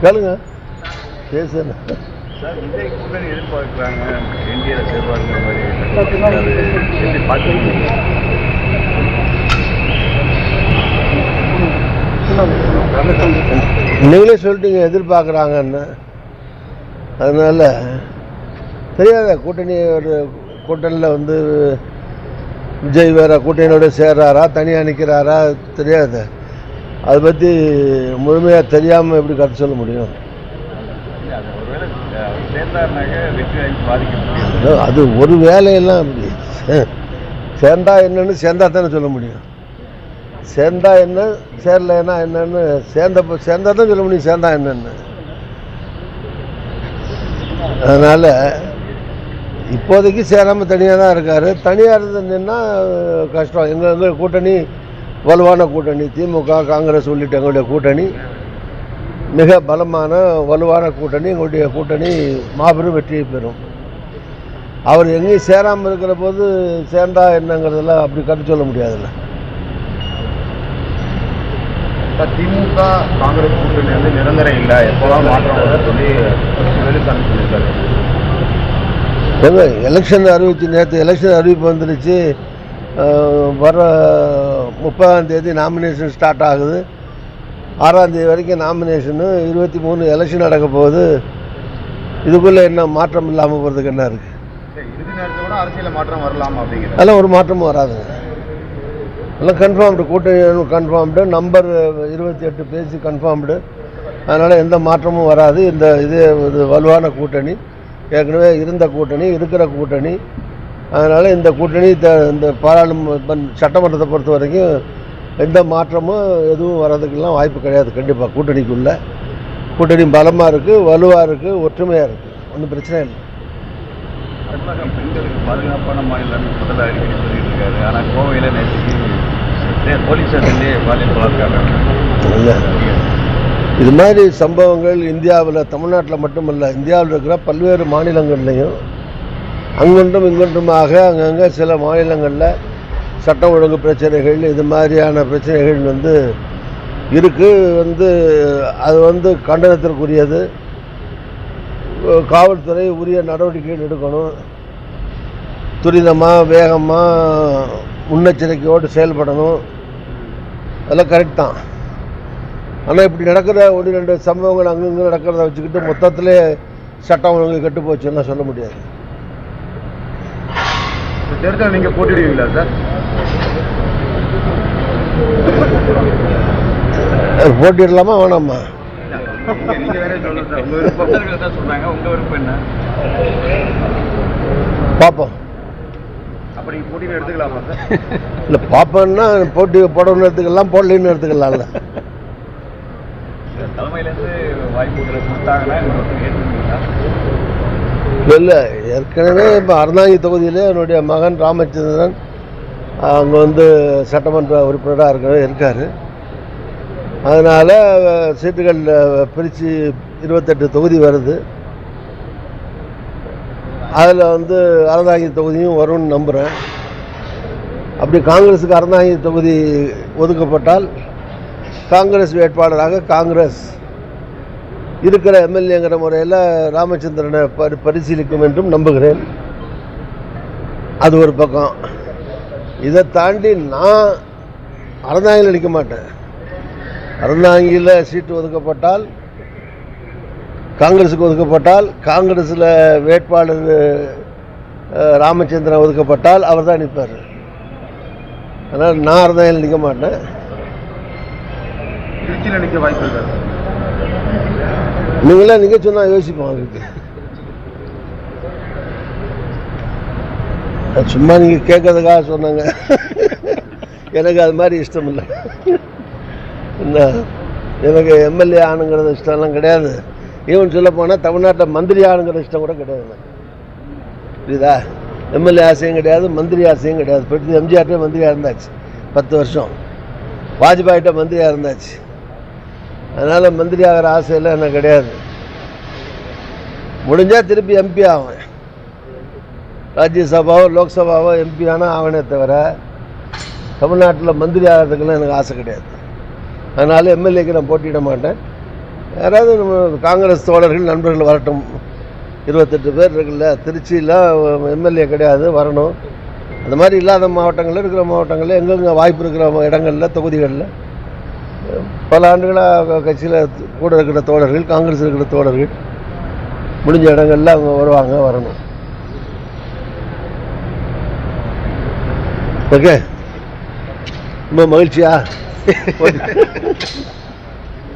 கேளுங்க பேசுங்க. நீங்களே சொல்லிட்டீங்க எதிர்பார்க்குறாங்கன்னு. அதனால தெரியாத கூட்டணி ஒரு கூட்டணியில் வந்து விஜய் வேற கூட்டணியோட சேர்றாரா தனியாக நிற்கிறாரா தெரியாது. அதை பற்றி முழுமையாக தெரியாமல் எப்படி கருத்து சொல்ல முடியும்? அது ஒரு வேலையெல்லாம் அப்படி சேர்ந்தா என்னன்னு சேர்ந்தா தானே சொல்ல முடியும். சேர்ந்தா என்ன சேரலைன்னா என்னன்னு சேர்ந்தா தான் சொல்ல முடியும் சேர்ந்தா என்னன்னு. அதனால் இப்போதைக்கு சேராமல் தனியாக தான் இருக்கார். தனியாக இருந்ததுன்னா கஷ்டம். எங்கள் கூட்டணி வலுவான கூட்டணி. திமுக காங்கிரஸ் உள்ளிட்ட எங்களுடைய கூட்டணி மிக பலமான வலுவான கூட்டணி. எங்களுடைய கூட்டணி மாபெரும் வெற்றியை பெறும். அவர் எங்கேயும் சேராமல் இருக்கிற போது சேர்ந்தா என்னங்கிறதெல்லாம் அப்படி கருத்து சொல்ல முடியாதுல்ல. திமுக காங்கிரஸ் கூட்டணி வந்து நிரந்தரம் இல்லை, எப்போதான் மாற்றம் சொல்லி சொல்லியிருக்காரு. எலெக்ஷன் அறிவிச்சு நேற்று எலெக்ஷன் அறிவிப்பு வந்துருச்சு. வர 30ஆம் தேதி நாமினேஷன் ஸ்டார்ட் ஆகுது. 6ஆம் தேதி வரைக்கும் நாமினேஷனு. 23 எலெக்ஷன் நடக்க போகுது. இதுக்குள்ளே என்ன மாற்றம் இல்லாமல் போகிறதுக்கு என்ன இருக்குது? இறுதி நேரத்தில் கூட அரசியல் மாற்றம் வரலாம் அப்படிங்கிற அதெல்லாம் ஒரு மாற்றமும் வராதுங்க. எல்லாம் கன்ஃபார்ம்டு. கூட்டணி கன்ஃபார்ம்டு. நம்பர் 28 பேசி கன்ஃபார்ம்டு. அதனால் எந்த மாற்றமும் வராது. இதே ஒரு வலுவான கூட்டணி. ஏற்கனவே இருந்த கூட்டணி, இருக்கிற கூட்டணி. அதனால் இந்த கூட்டணி இந்த சட்டமன்றத்தை பொறுத்த வரைக்கும் எந்த மாற்றமும் எதுவும் வர்றதுக்கெல்லாம் வாய்ப்பு கிடையாது. கண்டிப்பாக கூட்டணிக்குள்ளே கூட்டணி பலமாக இருக்குது, வலுவாக இருக்குது, ஒற்றுமையாக இருக்குது. ஒன்றும் பிரச்சனை இல்லை. பெண்களுக்கு பாதுகாப்பான மாநிலம் முதல்ல அடிக்கடி சொல்லிட்டு இருக்காரு. ஆனால் கோவையில் நேற்று போலீஸ் ஸ்டேஷன்லேயே பாலியல் பலாத்காரம் இல்லை. இது மாதிரி சம்பவங்கள் இந்தியாவில், தமிழ்நாட்டில் மட்டுமல்ல, இந்தியாவில் இருக்கிற பல்வேறு மாநிலங்கள்லையும் அங்கொன்றும் இங்கொன்றுமாக அங்கங்கே சில மாநிலங்களில் சட்டம் ஒழுங்கு பிரச்சனைகள், இது மாதிரியான பிரச்சனைகள் இருக்குது. அது கண்டனத்திற்குரியது. காவல்துறை உரிய நடவடிக்கைகள் எடுக்கணும். துரிதமாக வேகமாக முன்னெச்சரிக்கையோடு செயல்படணும். அதெல்லாம் கரெக்ட் தான். ஆனால் இப்படி நடக்கிற 1-2 சம்பவங்கள் அங்கங்கே நடக்கிறத வச்சுக்கிட்டு மொத்தத்திலே சட்டம் ஒழுங்கு கெட்டு போச்சுன்னா சொல்ல முடியாது. தேர்தல் நீங்கள் போட்டிடுவீங்களா சார்? போட்டிடலாமா வேணாமா? பார்ப்போம். அப்படி போட்டியில் எடுத்துக்கலாமா சார்? இல்லை, பார்ப்போம்னா போட்டி போடணும்னு எடுத்துக்கலாம், போடலன்னு எடுத்துக்கலாம்ல. தலைமையிலேருந்து வாய்ப்புகளை கொடுத்தாங்கன்னா இல்லை, ஏற்கனவே இப்போ அறந்தாங்கி தொகுதியிலே என்னுடைய மகன் ராமச்சந்திரன் அங்கே சட்டமன்ற உறுப்பினராக இருக்கார். அதனால் சீட்டுகள் பிரித்து 28 தொகுதி வருது. அதில் அறந்தாங்கி தொகுதியும் வரும்னு நம்புகிறேன். அப்படி காங்கிரஸுக்கு அறந்தாங்கி தொகுதி ஒதுக்கப்பட்டால் காங்கிரஸ் வேட்பாளராக காங்கிரஸ் இருக்கிற எம்எல்ஏங்கிற முறையில் ராமச்சந்திரனை பரிசீலிக்கும் என்றும் நம்புகிறேன். அது ஒரு பக்கம். இதை தாண்டி நான் அறந்தாங்கியில் நிற்க மாட்டேன். அறந்தாங்கியில் சீட்டு ஒதுக்கப்பட்டால், காங்கிரஸுக்கு ஒதுக்கப்பட்டால், காங்கிரஸில் வேட்பாளர் ராமச்சந்திரன் ஒதுக்கப்பட்டால் அவர் தான் நிற்பார். அதனால் நான் அறந்தாங்கியில் நிற்க மாட்டேன். திருச்சியில் நிற்க வாய்ப்பு இருக்காது. நீங்களே நீங்கள் சொன்னால் யோசிப்போம். அதுக்கு சும்மா நீங்கள் கேட்கறதுக்காக சொன்னாங்க. எனக்கு அது மாதிரி இஷ்டம் இல்லை. என்ன, எனக்கு எம்எல்ஏ ஆணுங்கிறது இஷ்டம்லாம் கிடையாது. ஈவன் சொல்ல போனால் தமிழ்நாட்டில் மந்திரி ஆணுங்கிற இஷ்டம் கூட கிடையாது. புரியுதா? எம்எல்ஏ ஆசையும் கிடையாது, மந்திரி ஆசையும் கிடையாது. இப்போ எம்ஜிஆர்கிட்ட மந்திரியாக இருந்தாச்சு 10 வருஷம். வாஜ்பாயிட்ட மந்திரியாக இருந்தாச்சு. அதனால் மந்திரி ஆகிற ஆசையெல்லாம் எனக்கு கிடையாது. முடிஞ்சால் திருப்பி எம்பி ஆவேன். ராஜ்யசபாவோ லோக்சபாவோ எம்பி ஆனால் ஆவனே தவிர தமிழ்நாட்டில் மந்திரி ஆகிறதுக்கெல்லாம் எனக்கு ஆசை கிடையாது. அதனால் எம்எல்ஏக்கு நான் போட்டியிட மாட்டேன். யாராவது நம்ம காங்கிரஸ் தோழர்கள் நண்பர்கள் வரட்டும். 28 பேர் இருக்குல்ல, திருச்சியில் எம்எல்ஏ கிடையாது, வரணும். அந்த மாதிரி இல்லாத மாவட்டங்களில் இருக்கிற மாவட்டங்களில் எங்கெங்கே வாய்ப்பு இருக்கிற இடங்களில் தொகுதிகளில் பல ஆண்டுகளாக கட்சியில் கூட இருக்கிற தோழர்கள், காங்கிரஸ் இருக்கிற தோழர்கள் முடிஞ்ச இடங்களில் அவங்க வருவாங்க, வரணும். ஓகே, ரொம்ப மகிழ்ச்சியா